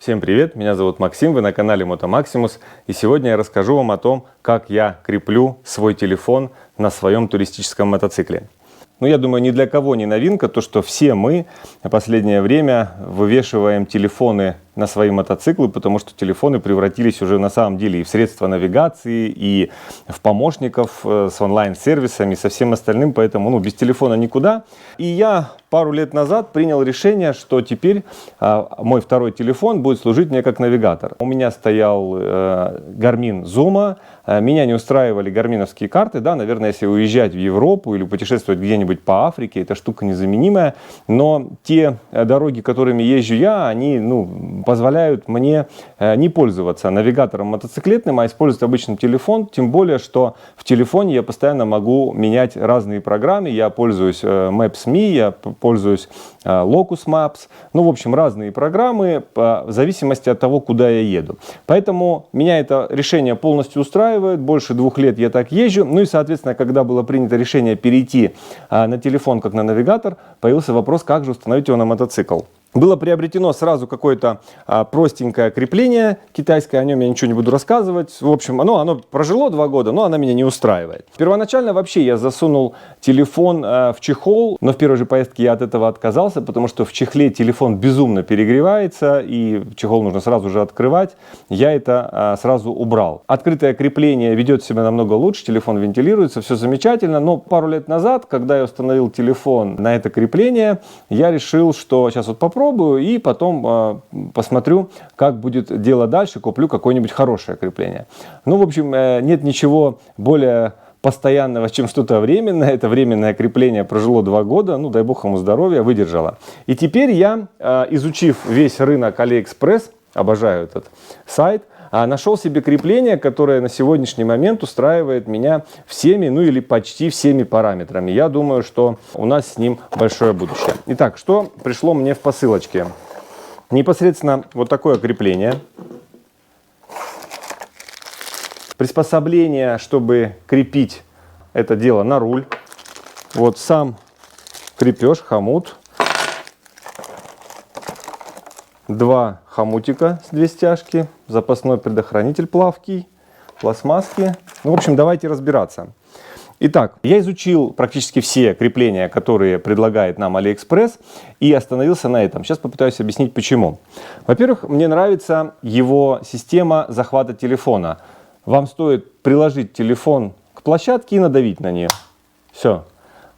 Всем привет, меня зовут Максим, вы на канале Moto Maximus, и сегодня я расскажу вам о том, как я креплю свой телефон на своем туристическом мотоцикле. Ну, я думаю, ни для кого не новинка то, что все мы в последнее время вывешиваем телефоны на свои мотоциклы, потому что телефоны превратились уже на самом деле и в средства навигации, и в помощников с онлайн-сервисами, со всем остальным, поэтому без телефона никуда. И я пару лет назад принял решение, что теперь мой второй телефон будет служить мне как навигатор. У меня стоял Garmin Zuma, меня не устраивали гарминовские карты, да, наверное, если уезжать в Европу или путешествовать где-нибудь по Африке, эта штука незаменимая, но те дороги, которыми езжу я, они, позволяют мне не пользоваться навигатором мотоциклетным, а использовать обычный телефон, тем более, что в телефоне я постоянно могу менять разные программы, я пользуюсь Maps.me, я пользуюсь Locus Maps, в общем, разные программы в зависимости от того, куда я еду. Поэтому меня это решение полностью устраивает, больше 2 лет я так езжу, и, соответственно, когда было принято решение перейти на телефон как на навигатор, появился вопрос, как же установить его на мотоцикл. Было приобретено сразу какое-то простенькое крепление китайское, о нем я ничего не буду рассказывать. В общем, оно прожило 2 года, но оно меня не устраивает. Первоначально вообще я засунул телефон в чехол, но в первой же поездке я от этого отказался, потому что в чехле телефон безумно перегревается, и чехол нужно сразу же открывать. Я это сразу убрал. Открытое крепление ведет себя намного лучше, телефон вентилируется, все замечательно, но пару лет назад, когда я установил телефон на это крепление, я решил, что сейчас вот попробую и потом посмотрю, как будет дело дальше, куплю какое-нибудь хорошее крепление. В общем, нет ничего более постоянного, чем что-то временное. Это временное крепление прожило 2 года, дай бог ему здоровья, выдержало. И теперь я, изучив весь рынок AliExpress, обожаю этот сайт, нашел себе крепление, которое на сегодняшний момент устраивает меня всеми, или почти всеми параметрами. Я думаю, что у нас с ним большое будущее. Итак, что пришло мне в посылочке? Непосредственно вот такое крепление. Приспособление, чтобы крепить это дело на руль. Вот сам крепеж, хомут. 2 хомутика с 2 стяжки, запасной предохранитель плавкий, пластмасски. В общем, давайте разбираться. Итак, я изучил практически все крепления, которые предлагает нам AliExpress, и остановился на этом. Сейчас попытаюсь объяснить, почему. Во-первых, мне нравится его система захвата телефона. Вам стоит приложить телефон к площадке и надавить на нее. Все.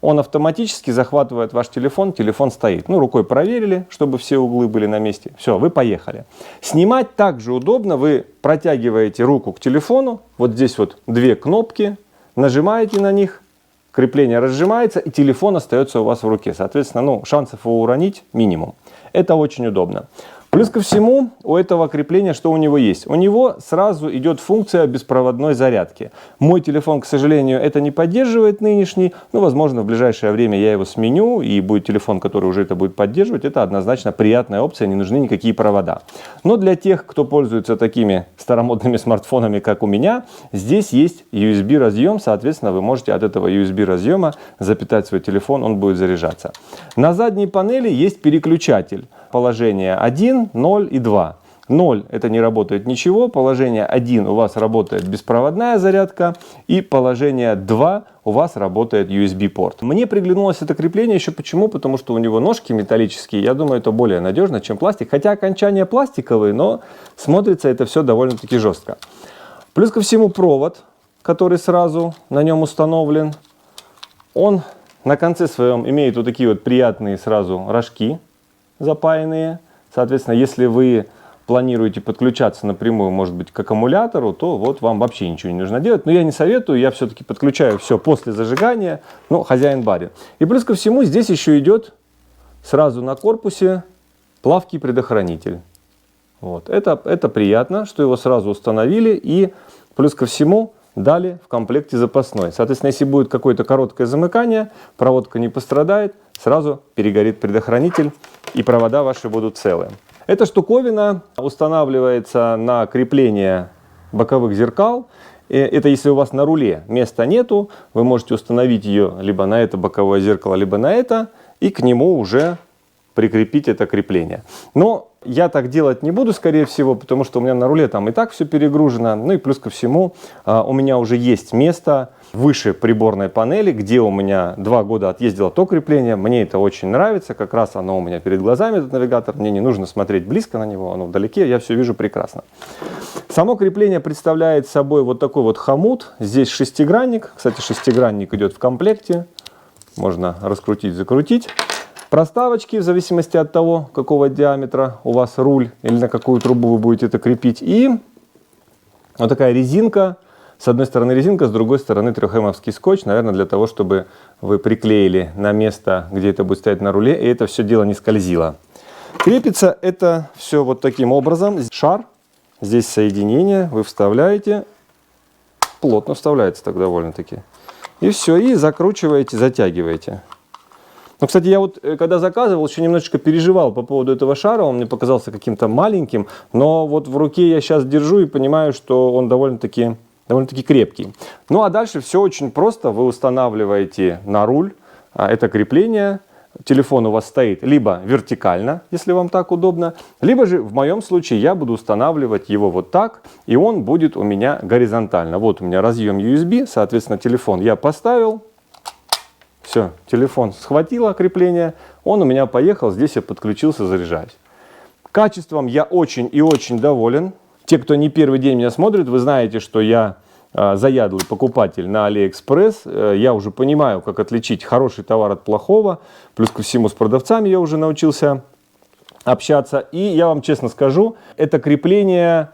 Он автоматически захватывает ваш телефон, телефон стоит. Рукой проверили, чтобы все углы были на месте. Все, вы поехали. Снимать также удобно. Вы протягиваете руку к телефону. Вот здесь вот 2 кнопки. Нажимаете на них. Крепление разжимается, и телефон остается у вас в руке. Соответственно, шансов его уронить минимум. Это очень удобно. Плюс ко всему, у этого крепления что у него есть? У него сразу идет функция беспроводной зарядки. Мой телефон, к сожалению, это не поддерживает нынешний. Возможно, в ближайшее время я его сменю, и будет телефон, который уже это будет поддерживать. Это однозначно приятная опция, не нужны никакие провода. Но для тех, кто пользуется такими старомодными смартфонами, как у меня, здесь есть USB разъем. Соответственно, вы можете от этого USB разъема запитать свой телефон, он будет заряжаться. На задней панели есть переключатель. Положение 1, 0 и 2. 0 это не работает ничего, положение 1 у вас работает беспроводная зарядка, и положение 2 у вас работает USB-порт. Мне приглянулось это крепление еще почему? Потому что у него ножки металлические, я думаю, это более надежно, чем пластик. Хотя окончания пластиковые, но смотрится это все довольно-таки жестко. Плюс ко всему провод, который сразу на нем установлен, он на конце своем имеет вот такие вот приятные сразу рожки запаянные. Соответственно, если вы планируете подключаться напрямую, может быть, к аккумулятору, то вот вам вообще ничего не нужно делать. Но я не советую, я все-таки подключаю все после зажигания, хозяин барин. И плюс ко всему здесь еще идет сразу на корпусе плавкий предохранитель. Вот. Это приятно, что его сразу установили, и плюс ко всему дали в комплекте запасной. Соответственно, если будет какое-то короткое замыкание, проводка не пострадает, сразу перегорит предохранитель, и провода ваши будут целые. Эта штуковина устанавливается на крепление боковых зеркал. Это если у вас на руле места нету, вы можете установить ее либо на это боковое зеркало, либо на это, и к нему уже прикрепить это крепление. Но Я так делать не буду, скорее всего, потому что у меня на руле там и так все перегружено. Ну и плюс ко всему, у меня уже есть место выше приборной панели, где у меня 2 года отъездило то крепление. Мне это очень нравится, как раз оно у меня перед глазами, этот навигатор. Мне не нужно смотреть близко на него, оно вдалеке, я все вижу прекрасно. Само крепление представляет собой вот такой вот хомут. Здесь шестигранник. Кстати, шестигранник идет в комплекте. Можно раскрутить, закрутить. Проставочки в зависимости от того, какого диаметра у вас руль или на какую трубу вы будете это крепить. И вот такая резинка. С одной стороны резинка, с другой стороны 3М-овский скотч. Наверное, для того, чтобы вы приклеили на место, где это будет стоять на руле, и это все дело не скользило. Крепится это все вот таким образом. Шар. Здесь соединение. Вы вставляете. Плотно вставляется так довольно-таки. И все. И закручиваете, затягиваете. Ну, кстати, я вот, когда заказывал, еще немножечко переживал по поводу этого шара. Он мне показался каким-то маленьким. Но вот в руке я сейчас держу и понимаю, что он довольно-таки крепкий. Ну, а дальше все очень просто. Вы устанавливаете на руль это крепление. Телефон у вас стоит либо вертикально, если вам так удобно, либо же, в моем случае, я буду устанавливать его вот так, и он будет у меня горизонтально. Вот у меня разъем USB, соответственно, телефон я поставил. Все, телефон схватило крепление, он у меня поехал, здесь я подключился, заряжаюсь. Качеством я очень и очень доволен. Те, кто не первый день меня смотрит, вы знаете, что я заядлый покупатель на AliExpress. Я уже понимаю, как отличить хороший товар от плохого. Плюс ко всему с продавцами я уже научился общаться. И я вам честно скажу, это крепление,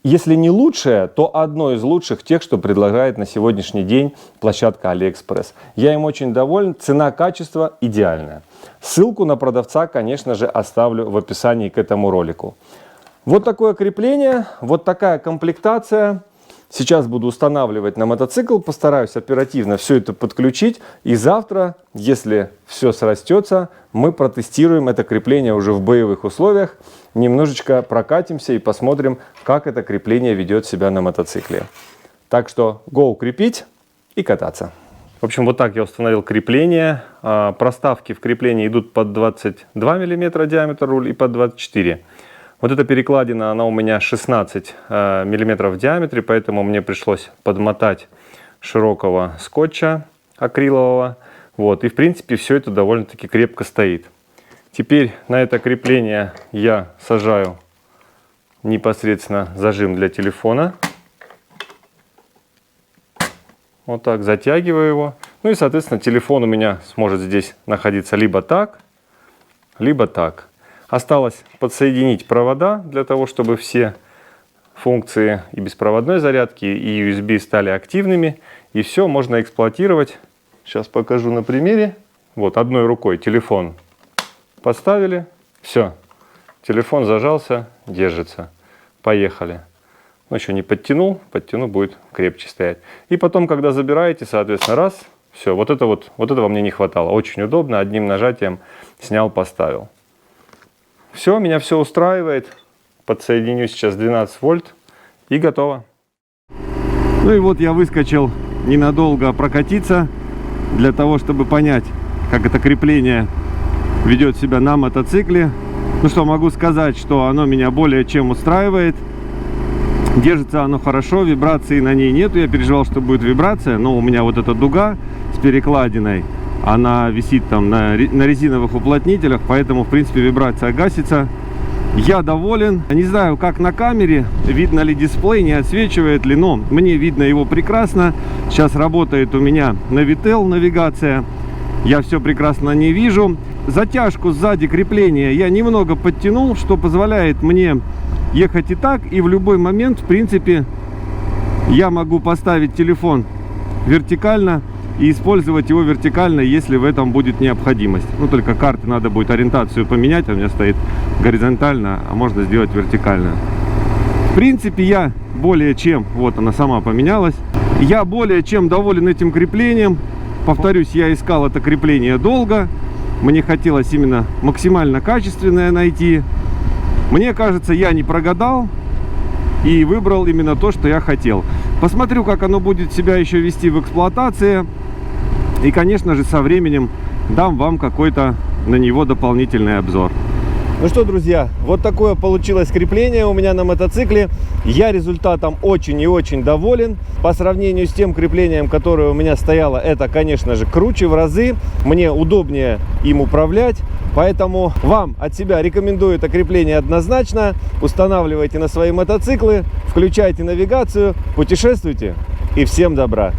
если не лучшее, то одно из лучших тех, что предлагает на сегодняшний день площадка AliExpress. Я им очень доволен. Цена-качество идеальная. Ссылку на продавца, конечно же, оставлю в описании к этому ролику. Вот такое крепление, вот такая комплектация. Сейчас буду устанавливать на мотоцикл, постараюсь оперативно все это подключить. И завтра, если все срастется, мы протестируем это крепление уже в боевых условиях. Немножечко прокатимся и посмотрим, как это крепление ведет себя на мотоцикле. Так что go крепить и кататься. В общем, вот так я установил крепление. Проставки в креплении идут под 22 мм диаметр руль и под 24 мм. Вот эта перекладина, она у меня 16 мм в диаметре, поэтому мне пришлось подмотать широкого скотча акрилового. Вот, и в принципе все это довольно-таки крепко стоит. Теперь на это крепление я сажаю непосредственно зажим для телефона. Вот так затягиваю его. Ну и, соответственно, телефон у меня сможет здесь находиться либо так, либо так. Осталось подсоединить провода для того, чтобы все функции и беспроводной зарядки, и USB стали активными. И все можно эксплуатировать. Сейчас покажу на примере. Вот одной рукой телефон поставили. Все. Телефон зажался, держится. Поехали. Ну, еще не подтянул. Подтяну, будет крепче стоять. И потом, когда забираете, соответственно, раз. Все. Вот этого мне не хватало. Очень удобно. Одним нажатием снял, поставил. Все, меня все устраивает. Подсоединю сейчас 12 вольт и готово. Ну и вот я выскочил ненадолго прокатиться для того, чтобы понять, как это крепление ведет себя на мотоцикле. Ну что, могу сказать, что оно меня более чем устраивает. Держится оно хорошо, вибрации на ней нету. Я переживал, что будет вибрация, но у меня вот эта дуга с перекладиной, она висит там на резиновых уплотнителях, поэтому, в принципе, вибрация гасится. Я доволен. Не знаю, как на камере, видно ли дисплей, не отсвечивает ли, но мне видно его прекрасно. Сейчас работает у меня Navitel навигация. Я все прекрасно не вижу. Затяжку сзади крепления я немного подтянул, что позволяет мне ехать и так, и в любой момент, в принципе, я могу поставить телефон вертикально и использовать его вертикально, если в этом будет необходимость. Ну, только карты надо будет ориентацию поменять, у меня стоит горизонтально, а можно сделать вертикально. В принципе, я более чем, вот она сама поменялась, я более чем доволен этим креплением. Повторюсь, я искал это крепление долго, мне хотелось именно максимально качественное найти. Мне кажется, я не прогадал и выбрал именно то, что я хотел. Посмотрю, как оно будет себя еще вести в эксплуатации. И, конечно же, со временем дам вам какой-то на него дополнительный обзор. Ну что, друзья, вот такое получилось крепление у меня на мотоцикле. Я результатом очень и очень доволен. По сравнению с тем креплением, которое у меня стояло, это, конечно же, круче в разы. Мне удобнее им управлять. Поэтому вам от себя рекомендую это крепление однозначно. Устанавливайте на свои мотоциклы, включайте навигацию, путешествуйте и всем добра!